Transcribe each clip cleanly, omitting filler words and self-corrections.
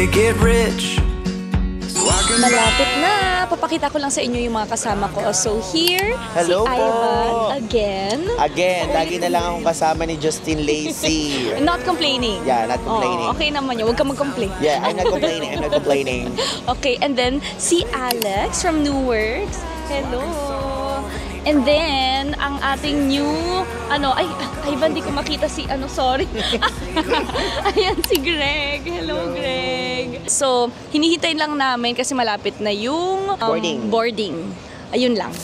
may get rich. Malapit na. Papakita ko lang sa inyo yung mga kasama ko. So here, Hello si Ivan again. Again, lagi na lang akong kasama ni Justin Lacey. Not complaining. Yeah, not complaining. Oh, okay naman yun. Huwag ka mag-complain. Yeah, I'm not complaining. I'm not complaining. Okay, and then si Alex from New Works. Hello. And then, ang ating new, Ivan, di ko makita si, sorry. Ayan, si Greg. Hello, Greg. So, hinihintay lang namin kasi malapit na yung boarding. Ayun lang.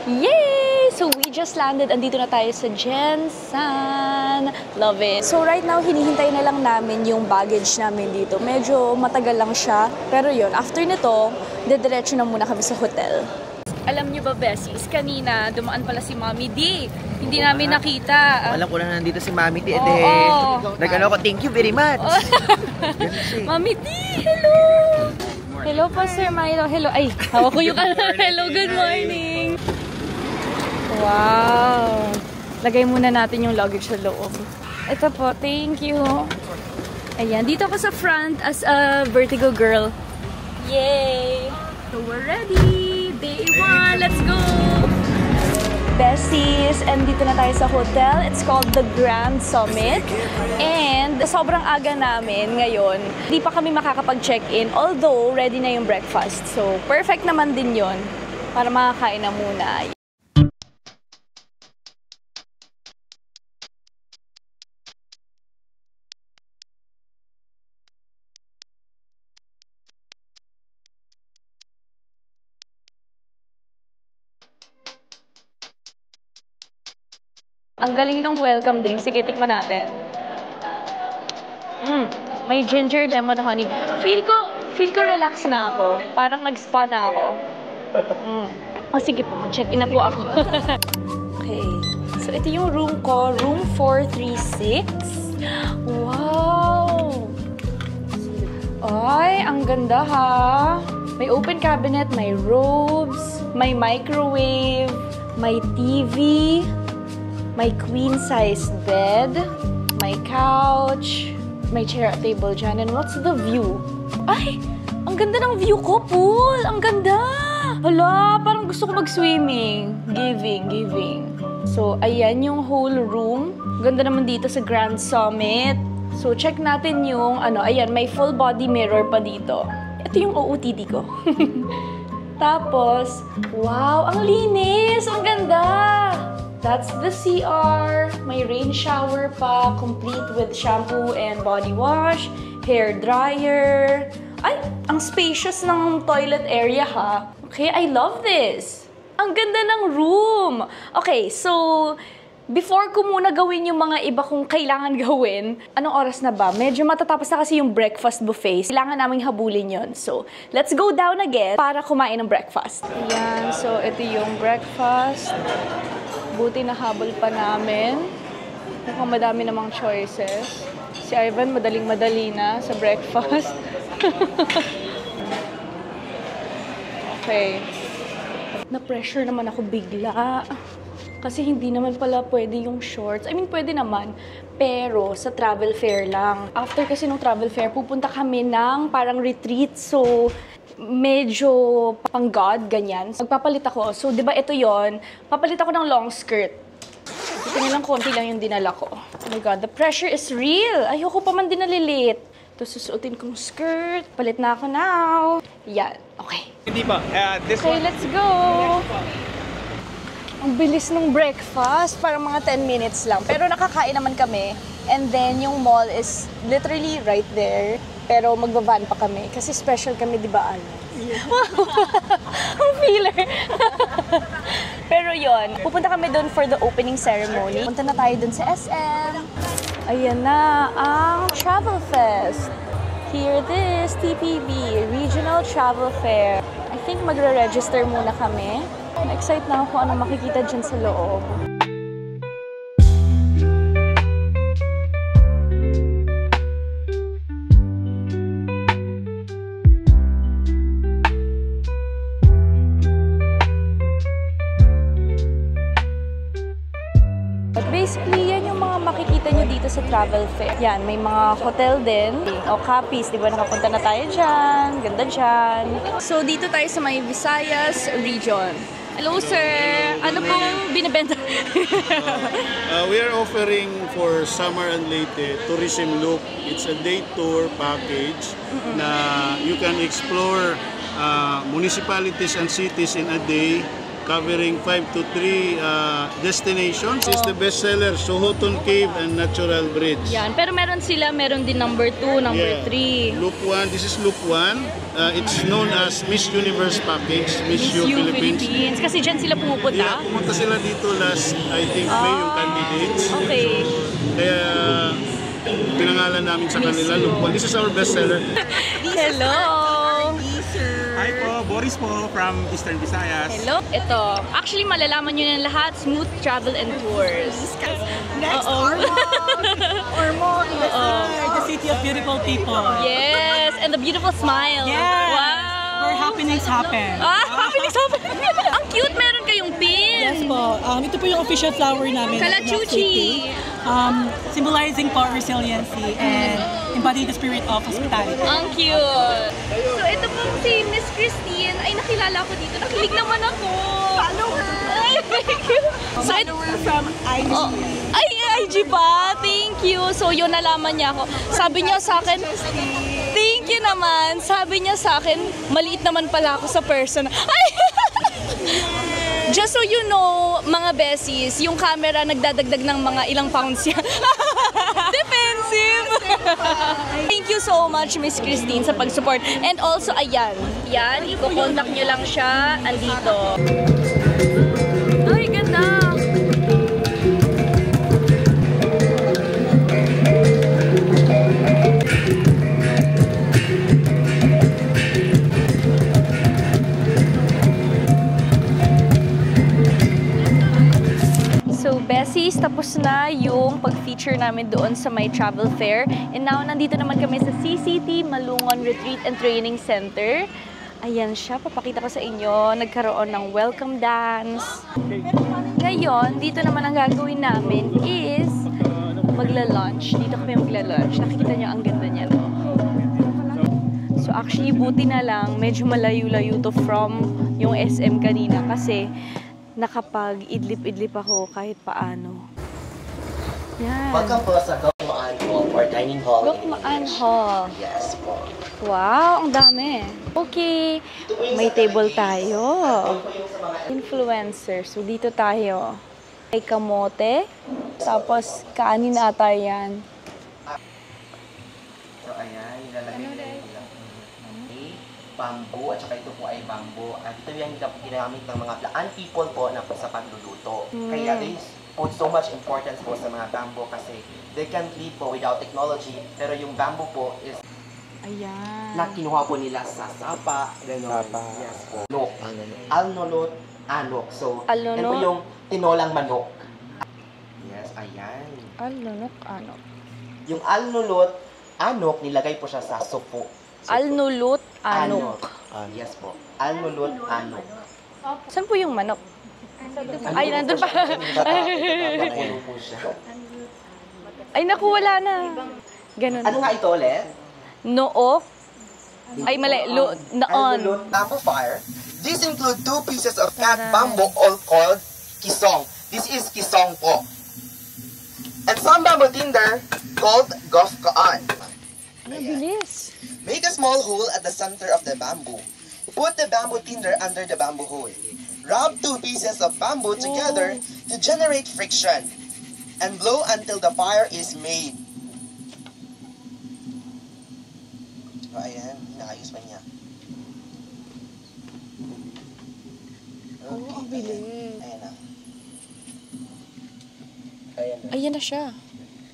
Yay! So, we just landed. Andito na tayo sa Jensen. Love it. So, right now, hinihintay na lang namin yung baggage namin dito. Medyo matagal lang siya. Pero yun, after nito, dediretso na muna kami sa hotel. Alam niyo ba, Bessies, kanina dumaan pala si Mommy D. Hindi namin nakita. Alam ko na nandito si Mami D. Nag-ano ko, thank you very much. Mami D, hello! Hello po, Sir Milo. Hello. Ay, hawak ko yung hello, good morning. Wow. Lagay muna natin yung luggage sa loob. Ito po, thank you. Ayan, dito ako sa front as a Vertigo girl. Yay! So we're ready! Day 1, let's go! Besties, and dito na tayo sa hotel. It's called the Grand Summit. And sobrang aga namin ngayon. Hindi pa kami makakapag-check-in, although ready na yung breakfast. So, perfect naman din yon para makakain na muna. Ang galing ng welcome drink. Sige, tikman natin. May ginger lemon honey. Feel ko relax na ako. Parang nag-spa na ako. Sige po, check-in na po ako. Okay. So, ito yung room ko. Room 436. Wow! Ay, ang ganda ha. May open cabinet, may robes, may microwave, may TV, may queen-size bed, may couch, may chair at table dyan. And what's the view? Ay! Ang ganda ng view ko, pool! Ang ganda! Hala, parang gusto ko mag-swimming. Giving. So, ayan yung whole room. Ganda naman dito sa Grand Summit. So, check natin yung, ayan, may full body mirror pa dito. Ito yung OOTD ko. Tapos, wow, ang linis! Ang ganda! That's the CR. May rain shower pa, complete with shampoo and body wash, hair dryer. Ay, ang spacious ng toilet area ha. Okay, I love this. Ang ganda ng room. Okay, so before ko muna gawin yung mga iba kong kailangan gawin, anong oras na ba? Medyo matatapos na kasi yung breakfast buffet. Kailangan naming habulin yon. So, let's go down again para kumain ng breakfast. Ayan, so ito yung breakfast. Buti na habol pa namin. Mukhang madami namang choices. Si Ivan, madaling-madali na sa breakfast. Okay. Na-pressure naman ako bigla. Kasi hindi naman pala pwede yung shorts. I mean, pwede naman. Pero sa travel fair lang. After kasi nung travel fair, pupunta kami ng parang retreat. So, medyo pang God, ganyan. Magpapalit ako. So, di ba ito yon? Papalit ako ng long skirt. Ito nilang konti lang yung dinala ko. Oh my God, the pressure is real. Ayoko pa man din nalilit. Tapos susuotin kong skirt. Palit na ako now. Yan. Okay. Hindi pa. Okay, let's go. Ang bilis ng breakfast. Parang mga 10 minutes lang. Pero nakakain naman kami. And then, yung mall is literally right there. Pero magbavan pa kami. Kasi special kami, di ba, Al? Ang feeler. Pero yon, pupunta kami doon for the opening ceremony. Punta na tayo doon sa SM. Ayan na ang Travel Fest. Here it is, TPB, Regional Travel Fair. I think magre-register muna kami. Na-excite na ako kung ano makikita dyan sa loob. But basically, yan yung mga makikita nyo dito sa travel fair. Yan, may mga hotel din. O Capiz, di ba nakapunta na tayo dyan? Ganda dyan. So, dito tayo sa may Visayas region. Hello, sir. Ano pong binibenta? We are offering for Summer and Leyte Tourism Loop. It's a day tour package na you can explore municipalities and cities in a day, covering 5 to 3 destinations. It's the bestseller, Sohoton Cave and Natural Bridge. Yan, pero meron din number 2, number 3. Loop 1, this is Loop 1. It's known as Miss Universe Package, Miss U Philippines. Kasi dyan sila pumupunta? Yeah, pumunta sila dito last, I think, May yung candidates. Okay. Kaya pinangalan namin sa kanila, Loop 1. This is our bestseller. Hello! Hi po, Boris po from Eastern Visayas. Hello. Ito, actually malalaman nyo ng lahat, Smooth Travel and Tours. Next, Ormo, the city of beautiful people. Yes, and the beautiful smile. Yes. Wow. Where happenings happen. Happenings happen. Ang cute, meron kayong pin. Yes po. Ito po yung official flower namin. Kalachuchi. Symbolizing po resiliency and embody the spirit of hospitality. Ang cute. So ito po si Miss Christine. Ay, nakilala ko dito. Nakilig naman ako. Follower. Ay, thank you. So, Follower from IG. Ay, IG pa. Thank you. So yun, nalaman niya ako. Sabi niya sa akin, thank you naman. Sabi niya sa akin, maliit naman pala ako sa person. Ay! Just so you know, mga besis, yung camera nagdadagdag ng mga ilang pounds yan. Defensive! Thank you so much, Miss Christine, sa pag-support. And also, ayan. Yan, i-contact nyo lang siya. Andito. Ay, ganda! So, Bessies, tapos na yung pag-feature namin doon sa my travel fair. And now, nandito naman kami sa CCT Malungon Retreat and Training Center. Ayan siya, papakita ko sa inyo. Nagkaroon ng welcome dance. Ngayon, dito naman ang gagawin namin is magla-lunch. Dito kami magla-lunch. Nakikita nyo, ang ganda niya, no? So, actually, buti na lang, medyo malayo-layo to from yung SM kanina kasi nakapag-idlip-idlip ako kahit paano. Yan. Welcome po sa Gokmaan Hall or Dining Hall. Gokmaan Hall. Yes po. Wow, ang dami. Okay, may table tayo. Influencer. So, dito tayo. May kamote. Tapos, kanin ata yan. So, ayan, nilalagay nila bamboo at saka ito po ay bamboo. At ito yung ginamit ng mga Plaan people po na po sa pagluluto. Kaya they put so much importance po sa mga bamboo kasi they can't live po without technology. Pero yung bamboo po is Ayan. na kinuha po nila sa sapa, gano'n. Yes po. Anok. Alnonot, anok. So, yan po yung tinolang manok. Yes, ayan. Alnonok, anok. Yung alnulot, anok, nilagay po siya sa supo. Alnulot, anok. Yes po. Alnulot, anok. Saan po yung manok? Ay, nandun pa. Nakulo po siya. Ay, naku, wala na. Ganun. Ano nga ito ulit? Nook. Ay, mali. Noon. Alnulot bamboo fire. These include 2 pieces of cat bamboo all called kisong. This is kisong po. And some bamboo tinder called gofkaan. Ang bilis. Make a small hole at the center of the bamboo. Put the bamboo tinder under the bamboo hole. Rub 2 pieces of bamboo together to generate friction. And blow until the fire is made. O, ayan. Naayos pa niya. Okay, ang bilis. Ayan na. Ayan na siya.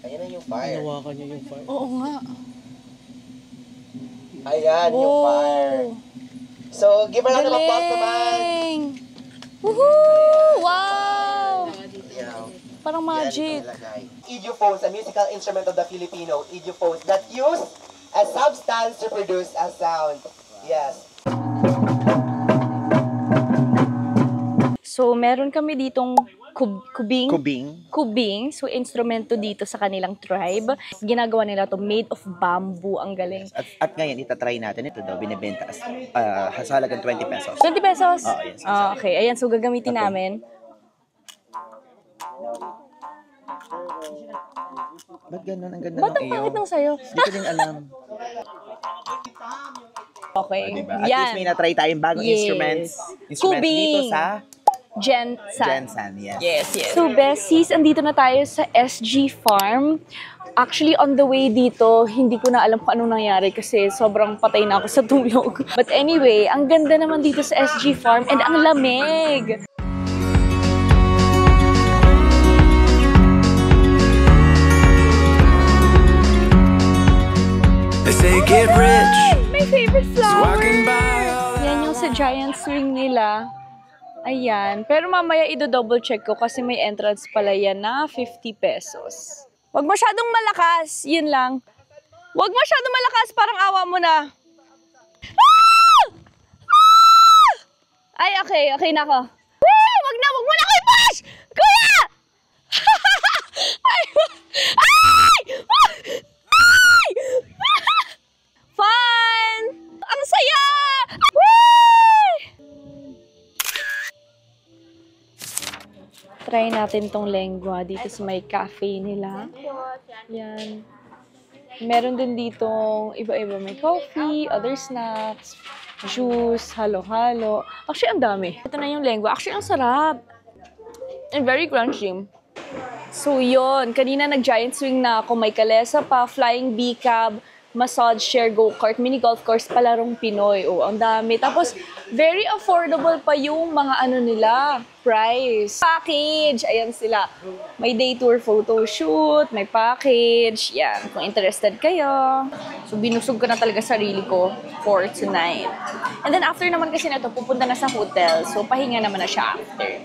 Ayan na yung fire. Nawakan niya yung fire. Oo nga. Ayan yung fire. So, give a round of applause naman. Galing! Woohoo! Wow! Yeah. Parang magic. Idiophones, a musical instrument of the Filipino. Idiophones that use a substance to produce a sound. Yes. So, meron kami ditong kubing. Kubing. So, instrumento dito sa kanilang tribe. Ginagawa nila to made of bamboo. Ang galing. At ngayon, itatry natin ito daw. Binibenta sa halagang 20 pesos. 20 pesos? Oo, yes. Okay. Ayan, so gagamitin namin. Ba't ganun? Ang ganda Ba't ng ang iyo. pangit ng sayo? Hindi ko din alam. Okay. Diba? At least may na-try tayong bagong instruments dito sa Gensan. Yes. So, Bessies, andito na tayo sa SG Farm. Actually, on the way dito, hindi ko na alam kung anong nangyari kasi sobrang patay na ako sa tulog. But anyway, ang ganda naman dito sa SG Farm and ang lamig. Get rich. My favorite flower. Yan yung sa giant swing nila. Ayan. Pero mamaya i-double check ko kasi may entrance pala yan na 50 pesos. Huwag masyadong malakas. Yun lang. Huwag masyadong malakas. Parang awa mo na. Ah! Ah! Ay, okay na ako. Wag mo na ako i-push! Kuya! Ay! Ay! Ay! Fun! Ang saya! Whee! Try natin tong lengua dito sa may cafe nila. Yan. Meron din ditong iba-iba. May coffee, other snacks, juice, halo-halo. Actually, ang dami. Ito na yung lengua. Actually, ang sarap. And very crunchy. So, yun. Kanina nag-giant swing na ako. May kalesa pa, flying bee cab, massage chair, go-kart, mini golf course, palarong Pinoy. Oh, ang dami. Tapos, very affordable pa yung mga ano nila, price. Package, ayan sila. May day tour photo shoot, may package. Yan, kung interested kayo. So, binusog ko na talaga sarili ko for tonight. And then, after naman kasi na ito, pupunta na sa hotel. So, pahinga naman na siya after.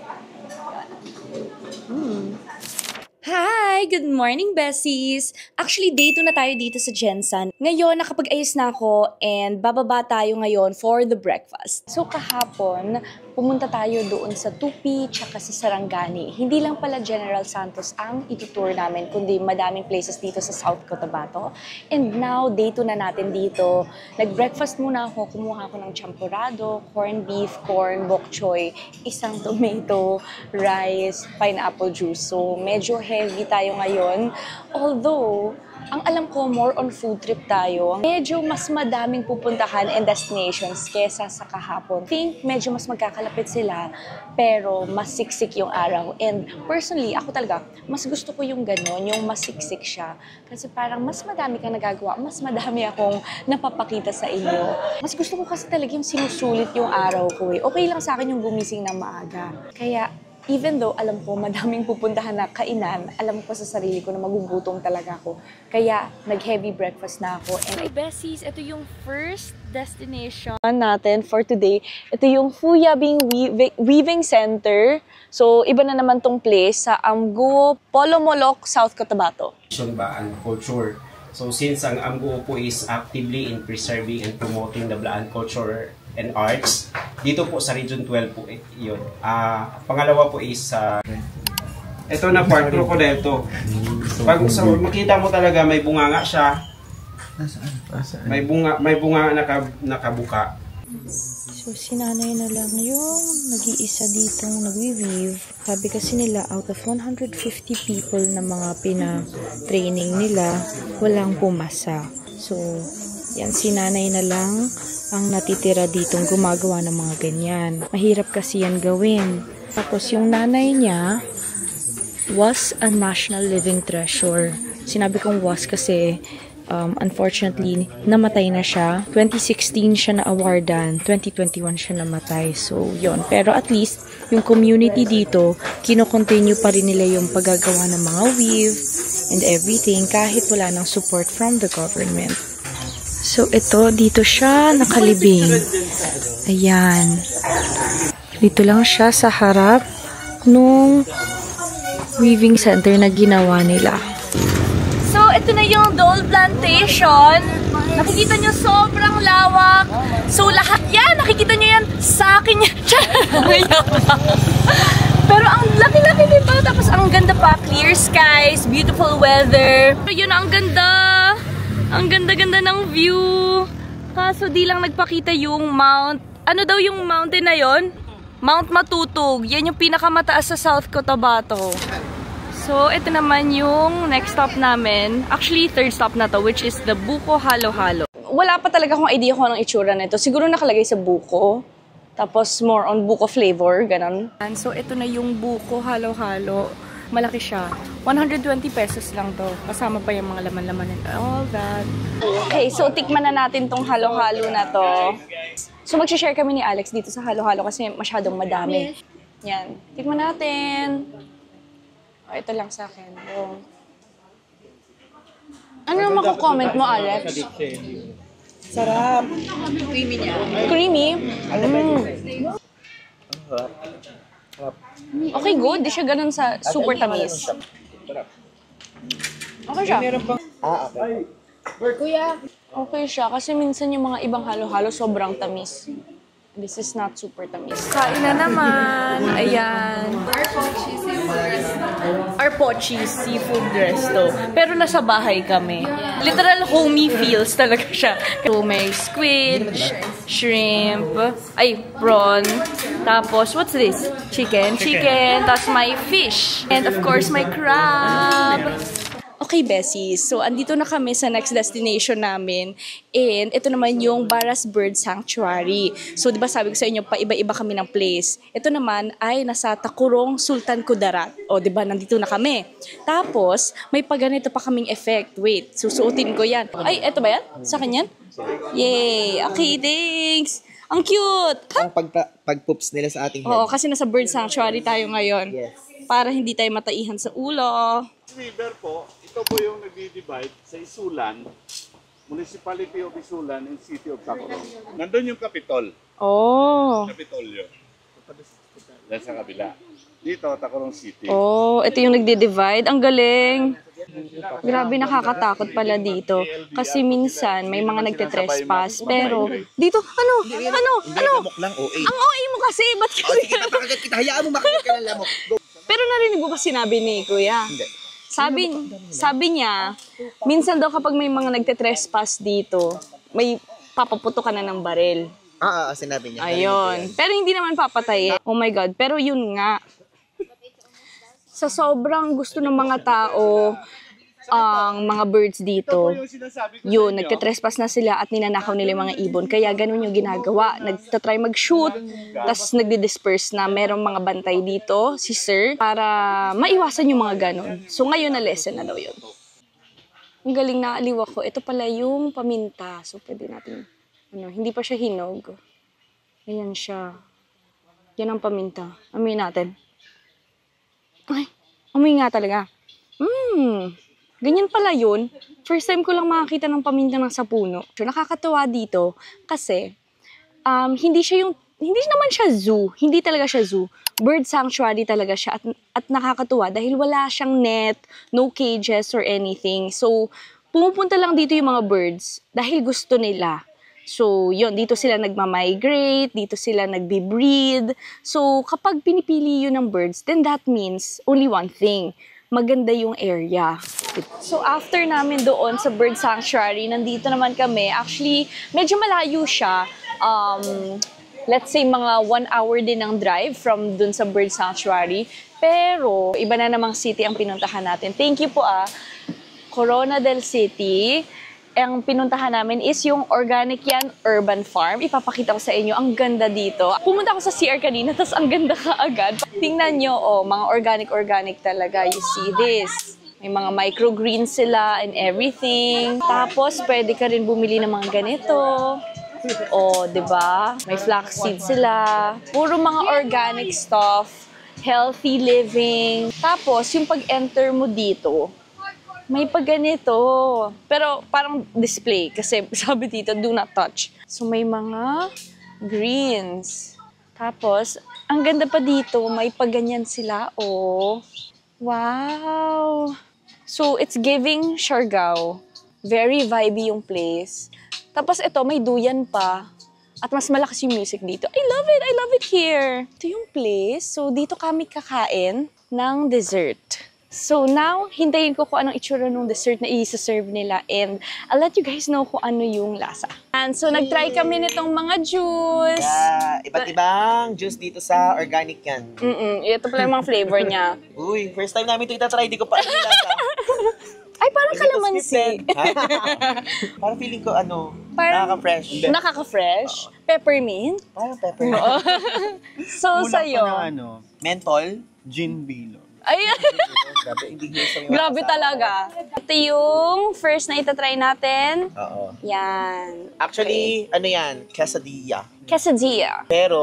Hi! Good morning, Bessies! Actually, day 2 na tayo dito sa Gensan. Ngayon, nakapag-ayos na ako and bababa tayo ngayon for the breakfast. So, kahapon, pumunta tayo doon sa Tupi tsaka sa Sarangani. Hindi lang pala General Santos ang itutour namin, kundi madaming places dito sa South Cotabato. And now, day 2 na natin dito. Nag-breakfast muna ako, kumuha ako ng champurrado, corned beef, corn, bok choy, isang tomato, rice, pineapple juice. So, medyo heavy tayo ngayon. Although, ang alam ko, more on food trip tayo. Medyo mas madaming pupuntahan and destinations kesa sa kahapon. I think medyo mas magkakalapit sila, pero mas siksik yung araw. And personally, ako talaga, mas gusto ko yung gano'n, yung mas siksik siya. Kasi parang mas madami kang nagagawa, mas madami akong napapakita sa inyo. Mas gusto ko kasi talaga yung sinusulit yung araw ko eh. Okay lang sa akin yung gumising ng maaga. Kaya, even though alam ko madaming pupuntahan na kainan, alam ko sa sarili ko na magugutom talaga ako. Kaya nag-heavy breakfast na ako. And Bessies, ito yung first destination natin for today. Ito yung Fuyabing Weaving Center. So, iba na naman tong place sa Amguo, Polomolok, South Cotabato. Blaan culture. So since ang Amguo po is actively in preserving and promoting the Blaan culture and arts, dito po sa Region 12 po yun. Pangalawa po is ito na part crocodile to. Pag makita mo talaga may bunganga siya. May bunga nakabuka. So, si nanay na lang yung nag-iisa ditong nagwi-weave. Sabi kasi nila, out of 150 people na mga pina-training nila, walang pumasa. So, yan, si nanay na lang ang natitira ditong gumagawa ng mga ganyan. Mahirap kasi yan gawin. Tapos, yung nanay niya was a national living treasure. Sinabi kong was kasi unfortunately, namatay na siya. 2016 siya na-awardan, 2021 siya namatay. So, yon. Pero at least, yung community dito, kino-continue pa rin nila yung paggagawa ng mga weave and everything kahit wala ng support from the government. So, ito, dito siya nakalibing. Ayan. Dito lang siya sa harap nung weaving center na ginawa nila. So, ito na yung Dole Plantation. Nakikita nyo, sobrang lawak. So, lahat yan, nakikita nyo yan sa akin yan. Pero ang laki-laki nito. maganda pa, clear skies, beautiful weather. Pero yun, ang ganda! Ang ganda-ganda ng view. Kaso di lang nagpakita yung Mount... Ano daw yung mountain na yon? Mount Matutog. Yan yung pinakamataas sa South Cotabato. So, ito naman yung next stop namin. Actually, third stop na to, which is the Buko Halo-Halo. Wala pa talaga akong idea kung anong itsura nito. Siguro nakalagay sa buko. Tapos, more on buko flavor, ganun. And so, ito na yung Buko Halo-Halo. Malaki siya. 120 pesos lang to. Kasama pa yung mga laman-laman and all that. Okay, so tikman na natin tong halo-halo na to. So mag-share kami ni Alex dito sa halo-halo kasi masyadong madami. Yan. Tikman natin. Oh, ito lang sa akin. Oh. Ano naman comment mo, Alex? Sarap. Creamy niya. Creamy? Okay, good. Di siya ganun sa super tamis. Okay siya. Okay. Kuya. Okay siya. Kasi minsan yung mga ibang halo-halo sobrang tamis. This is not super tamis. Kain na naman. Ayan. Arpochi Seafood Resto. Pero nasa bahay kami. Literal homey feels talaga siya. So may squid, shrimp, prawn. Tapos, what's this? Chicken. Tapos may fish. And of course, may crab. Okay, Bessies. So, andito na kami sa next destination namin. And ito naman yung Baras Bird Sanctuary. So, di ba sabi ko sa inyo, paiba-iba kami ng place. Ito naman ay nasa Takurong Sultan Kudarat. O, di ba, nandito na kami. Tapos, may paganito pa kaming effect. Wait, susuotin ko yan. Ay, eto ba yan? Sa akin yan? Yay! Okay, thanks! Ang cute! Ang pag-poops nila sa ating head. Oo, kasi nasa Bird Sanctuary tayo ngayon. Yes. Para hindi tayo mataihan sa ulo. River po, ito po yung nagdi-divide sa Isulan, Municipality of Isulan and City of Tacorong. Nandun yung Capitol. Oh. Capitolyo. Dahil sa kabila. Dito, Tacorong City. Oh, ito yung nagdi-divide. Ang galing. Grabe, nakakatakot pala dito. Kasi minsan, may mga nagte-trespass. Pero, dito, ano? Lamok lang, OA. Ang OA mo kasi, ba't O, sige, napakagat kita. Hayaan mo makagat ka ng lamok. Go. Pero narinig mo ba sinabi ni Kuya? Hindi. Sabi niya, minsan daw kapag may mga nagte-trespass dito, may papaputo ka na ng baril. Sinabi niya. Ayun. Pero hindi naman papatay. Oh my God. Pero yun nga. Sa sobrang gusto ng mga tao, ang mga birds dito, yun, nagte-trespass na sila at ninanakaw nila yung mga ibon. Kaya ganun yung ginagawa. Nagtatry mag-shoot, tapos nagdi-disperse na merong mga bantay dito, si Sir, para maiwasan yung mga ganun. So ngayon na lesson na daw yun. Ang galing na aliw ako. Ito pala yung paminta. So pwede natin, hindi pa siya hinog. Ayan siya. Yan ang paminta. Amoy natin. Ay, amoy nga talaga. Ganyan pala yun. First time ko lang makakita ng paminta ng sa puno. So, nakakatawa dito kasi hindi naman siya zoo. Hindi talaga siya zoo. Bird sanctuary talaga siya at nakakatuwa dahil wala siyang net, no cages or anything. So, pumupunta lang dito yung mga birds dahil gusto nila. So, yun, dito sila nagmamigrate, dito sila nagbe-breed. So, kapag pinipili yun ng birds, then that means only one thing. Maganda yung area. So, after namin doon sa Bird Sanctuary, nandito naman kami. Actually, medyo malayo siya. Let's say, mga 1 hour din ng drive from dun sa Bird Sanctuary. Pero, iba na namang city ang pinuntahan natin. Thank you po Corona del City. Ang pinuntahan namin is yung Organic Yan Urban Farm. Ipapakita ko sa inyo, ang ganda dito. Pumunta ako sa CR kanina, tapos ang ganda kaagad. Tingnan nyo, mga organic talaga. You see this. May mga microgreens sila and everything. Tapos, pwede ka rin bumili ng mga ganito. Diba? May flaxseed sila. Puro mga organic stuff. Healthy living. Tapos, yung pag-enter mo dito, may pagganito. Pero parang display. Kasi sabi dito, do not touch. So may mga greens. Tapos, ang ganda pa dito, may pagganyan sila. Wow! So, it's giving Siargao. Very vibey yung place. Tapos ito, may duyan pa. At mas malakas yung music dito. I love it! I love it here! Ito yung place. So, dito kami kakain ng dessert. So now, hintayin ko kung anong itsura ng dessert na i-serve nila and I'll let you guys know kung ano yung lasa. And so nag-try kami nitong mga juice. Yeah, iba't ibang juice dito sa organic yan. Ito pala yung mga flavor niya. Uy, first time namin ito itatry, di ko pa alam yung lasa. Ay, parang kalamansi. Parang feeling ko Parang nakaka-fresh. Nakaka-fresh. Peppermint. Parang pepper. So, sa'yo. Menthol. Gin Bilo. Ay, Grabe, hindi wholesome yung grabe kasama. talaga. Ito yung first na itatry natin. Oo. Yan. Actually, ano yan? Quesadilla. Quesadilla. Pero,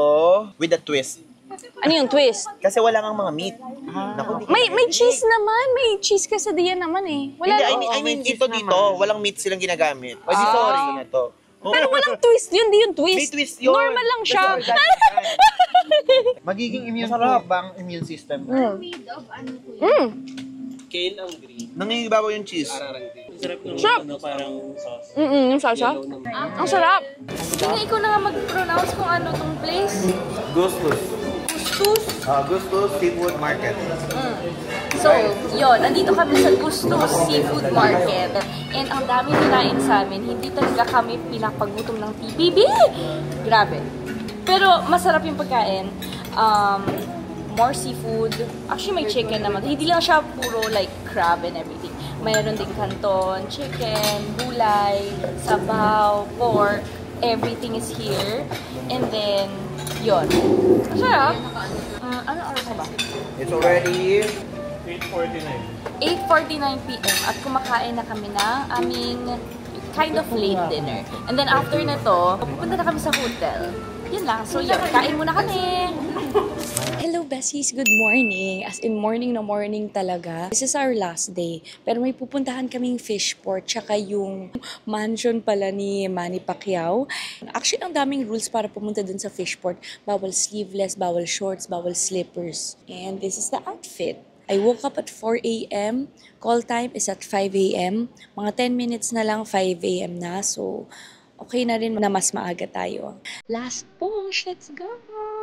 with a twist. Ano yung twist? Kasi wala kang mga meat. Naku, di May cheese naman. May cheese quesadilla naman eh. Wala Hindi, lang. I mean dito, walang meat silang ginagamit. Ay, Ah. sorry na to. Oo. Pero walang twist yun. Di yung twist. May twist yun. Normal lang siya. That's organic. Magiging immune bang immune system? Kale ang green. Nangingibabaw yung cheese. Sarap ng Sarap. parang sauce. Yung salsa. Ang sarap. Tingnan ikaw na nga mag-pronounce kung ano tong place. Gustos. Gustus. Gustos Seafood Market. So, yun. Nandito kami sa Gustos Seafood Market. And ang dami ninain sa amin. Hindi talaga kami pinapagutom ng PBB. Grabe. Pero masarap yung pagkain. More seafood. Actually, may chicken naman. Hindi lang siya puro like crab and everything. Mayroon din canton, chicken, gulay, sabaw, pork. Everything is here. And then, yun. Masarap. Ano oras na ba? It's already 8:49 p.m. at kumakain na kami ng aming kind of late dinner. And then after na to, pupunta na kami sa hotel. Yun lang. So yun, kain muna kami. Hello, Bessies. Good morning. As in morning na morning talaga. This is our last day. Pero may pupuntahan kaming fish port tsaka yung mansion pala ni Manny Pacquiao. Actually, ang daming rules para pumunta dun sa fish port. Bawal sleeveless, bawal shorts, bawal slippers. And this is the outfit. I woke up at 4 a.m. Call time is at 5 a.m. Mga 10 minutes na lang, 5 a.m. na. So, okay na rin na mas maaga tayo. Last push, let's go!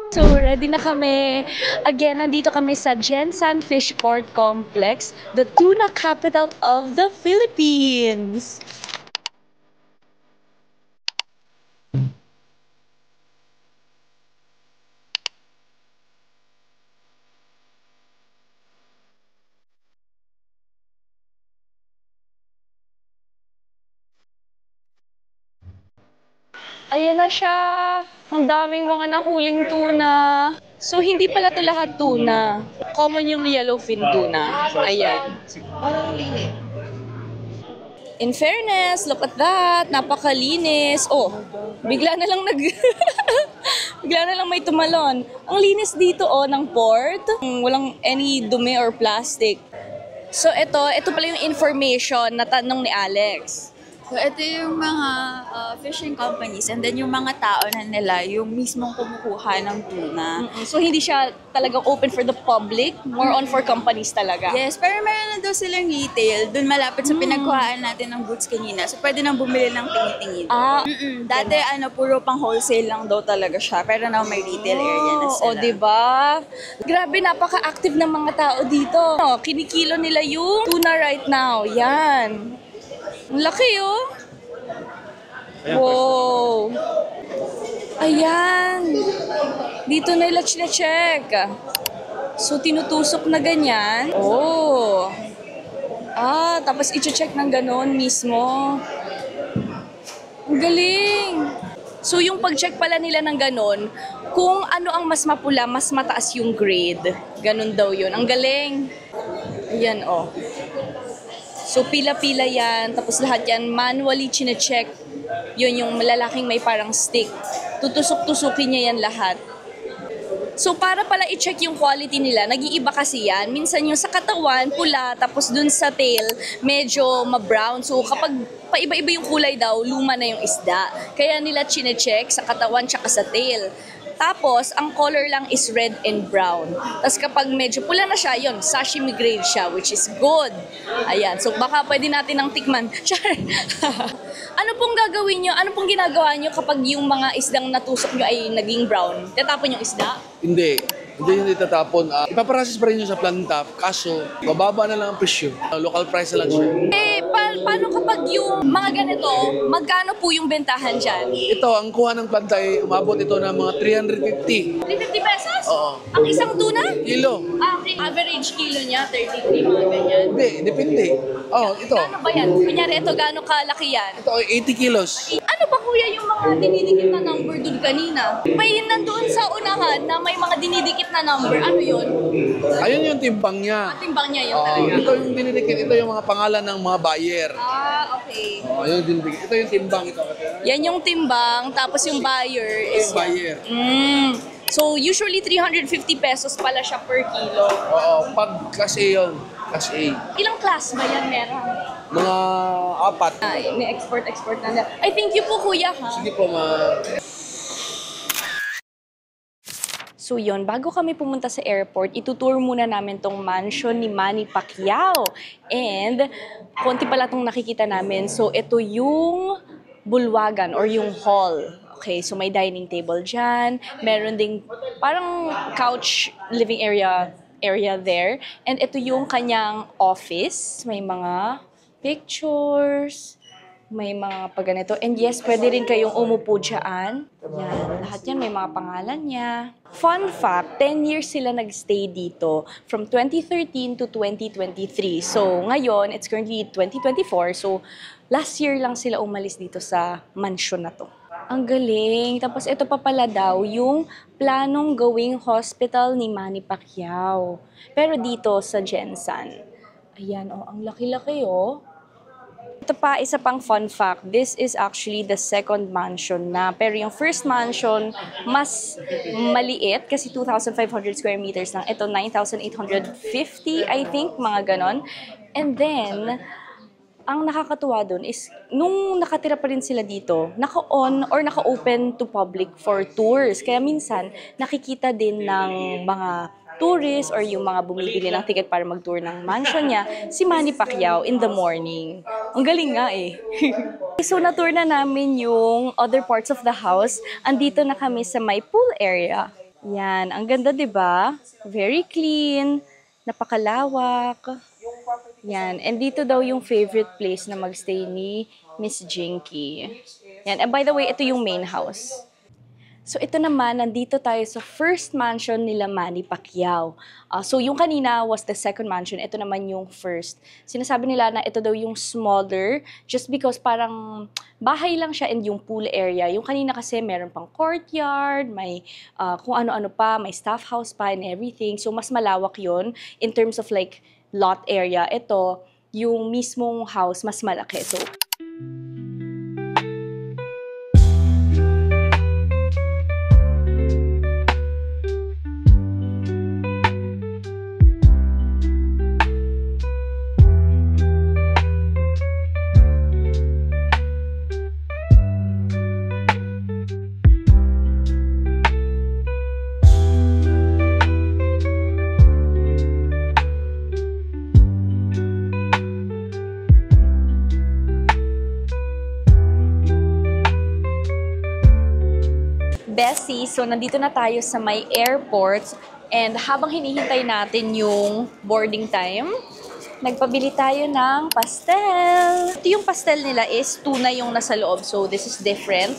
So, ready na kami. Again, nandito kami sa Gensan Fishport Complex, the tuna capital of the Philippines. Ayan na siya. Ang daming mga nahuling tuna. So, hindi pala ito lahat tuna. Common yung yellowfin tuna. Ayan. In fairness, look at that. Napakalinis. Oh, bigla na lang bigla na lang may tumalon. Ang linis dito ng port. Walang any dumi or plastic. So, ito pala yung information na tanong ni Alex. So, ito yung mga fishing companies and then yung mga tao na nila, yung mismong kumukuha ng tuna. So, hindi siya talagang open for the public, more on for companies talaga. Yes, pero meron na daw silang retail, dun malapit sa pinagkuhaan natin ng goods kanina. So, pwede nang bumili ng tingin-tingin. Dati, puro pang wholesale lang daw talaga siya, pero now may retail area na sila. O, diba? Grabe, napaka-active ng mga tao dito. Kinikilo nila yung tuna right now. Yan. Ang laki, oh. Wow. Ayan. Dito nila chine-check. So, tinutusok na ganyan. Oh. Tapos i-check ng ganon mismo. Ang galing. So, yung pag-check pala nila ng ganon, kung ano ang mas mapula, mas mataas yung grade. Ganon daw yun. Ang galing. Ayan, oh. So, pila-pila yan. Tapos lahat yan, manually chine-check. Yun yung malalaking may parang stick. Tutusok-tusukin niya yan lahat. So, para pala i-check yung quality nila, nag-iiba kasi yan. Minsan yung sa katawan, pula. Tapos dun sa tail, medyo ma-brown. So, kapag paiba-iba yung kulay daw, luma na yung isda. Kaya nila chine-check sa katawan tsaka sa tail. Tapos, ang color lang is red and brown. Tapos kapag medyo pula na siya, yun, sashimi grade siya, which is good. Ayan, so baka pwede natin ng tikman. Ano pong gagawin nyo? Ano pong ginagawa nyo kapag yung mga isdang natusok nyo ay naging brown? Tatapon yung isda? Hindi. Hindi tatapon. Ipaprocess pa rin yun sa planta, kaso mababa na lang ang presyo. Local price na lang siya. Paano kapag yung mga ganito, magkano po yung bentahan dyan? Ito, ang kuha ng planta ay umabot ito ng mga 350. 350 pesos? Oo. Ang isang tuna? Kilo. Average kilo niya, 33, mga ganyan. Hindi, depende. Ito. Ano ba yan? Kunyari, ito, gaano kalaki yan? Ito ay 80 kilos. Ano ba kuya yung mga dinidikit na number dun kanina? May nandoon sa unahan na may mga dinidikit na number. Ano yun? Ayun yung timbang niya. Timbang niya yun talaga. Ito yung dinidikit. Ito yung mga pangalan ng mga buyer. Okay. Yun yung dinidikit. Ito yung timbang. Ito. Yan yung timbang, tapos yung buyer is buyer. So, usually 350 pesos pala siya per kilo. Oo, pag class A yun. Class A. Ilang class ba yan meron? Mga 4. Ni-export na. I thank you po kuya ha. Sige po, So yun, bago kami pumunta sa airport, itutour muna namin tong mansion ni Manny Pacquiao. And konti pala tong nakikita namin. So ito yung bulwagan or yung hall. Okay, so may dining table dyan. Meron ding parang couch living area there. And ito yung kanyang office. May mga pictures. May mga pagganito. And yes, pwede rin kayong umupo dyan. Yan, lahat yan may mga pangalan niya. Fun fact, 10 years sila nagstay dito from 2013 to 2023. So ngayon, it's currently 2024. So last year lang sila umalis dito sa mansion na to. Ang galing. Tapos ito pa pala daw yung planong gawing hospital ni Manny Pacquiao. Pero dito sa Gensan. Ayan, ang laki-laki Ito pa, isa pang fun fact, this is actually the second mansion na. Pero yung first mansion, mas maliit kasi 2,500 square meters lang. Ito, 9,850, I think, mga ganon. And then, ang nakakatuwa dun is, nung nakatira pa rin sila dito, naka-on or naka-open to public for tours. Kaya minsan, nakikita din ng mga tourists or yung mga bumibili ng ticket para mag-tour ng mansion niya, si Manny Pacquiao in the morning. Ang galing nga So, na-tour na namin yung other parts of the house. Andito na kami sa may pool area. Yan, ang ganda, diba? Very clean, napakalawak. Yan, and dito daw yung favorite place na magstay ni Miss Jinky. Yan, and by the way, ito yung main house. So ito naman, nandito tayo sa first mansion nila Manny Pacquiao. So yung kanina was the second mansion, ito naman yung first. Sinasabi nila na ito daw yung smaller just because parang bahay lang siya and yung pool area. Yung kanina kasi meron pang courtyard, may kung ano-ano pa, may staff house pa and everything. So mas malawak yon in terms of like lot area. Ito, yung mismong house, mas malaki. So Bessie, so nandito na tayo sa may airport and habang hinihintay natin yung boarding time, nagpabili tayo ng pastel. Ito yung pastel nila is tuna yung nasa loob, so this is different.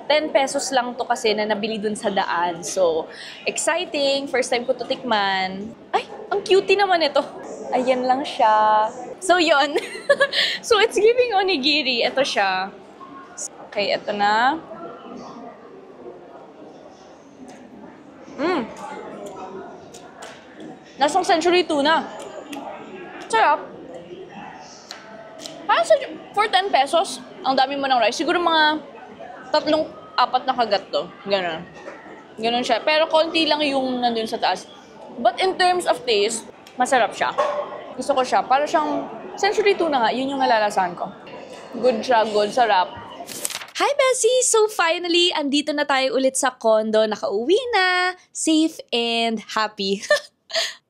10 pesos lang to kasi na nabili dun sa daan. So, exciting. First time ko to tikman. Ay, ang cutie naman ito. Ayan lang siya. So, yon. So, it's giving onigiri. Ito siya. Okay, ito na. Lasang century tuna. Sarap. For 10 pesos, ang dami mo ng rice. Siguro mga 3-4 na kagat to. Ganon. Ganon siya. Pero konti lang yung nandun sa taas. But in terms of taste, masarap siya. Gusto ko siya. Para siyang century tuna nga. Yun yung nalalasahan ko. Good siya. Good. Sarap. Hi, Bessie! So finally, andito na tayo ulit sa condo. Nakauwi na. Safe and happy.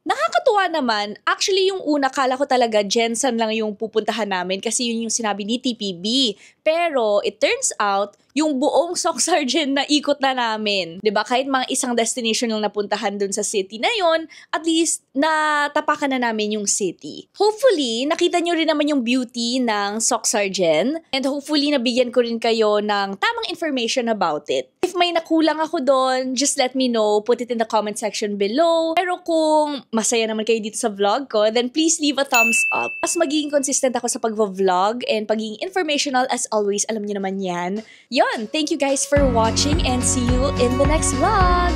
Nakakatuwa naman, actually yung una kala ko talaga Jensen lang yung pupuntahan namin kasi yun yung sinabi ni TPB. Pero it turns out, yung buong Sock Sergeant na ikot na namin. 'Di ba? Kahit mga isang destination yung napuntahan dun sa city na yon, at least natapakan na namin yung city. Hopefully, nakita nyo rin naman yung beauty ng Sock Sergeant and hopefully nabigyan ko rin kayo ng tamang information about it. If may nakulang ako doon, just let me know. Put it in the comment section below. Pero kung masaya naman kayo dito sa vlog ko, then please leave a thumbs up. Mas magiging consistent ako sa pag-vlog and pagiging informational as always. Alam niyo naman yan. Yon, thank you guys for watching and see you in the next vlog!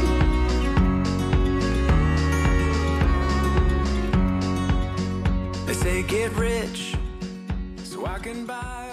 They say get rich so I can buy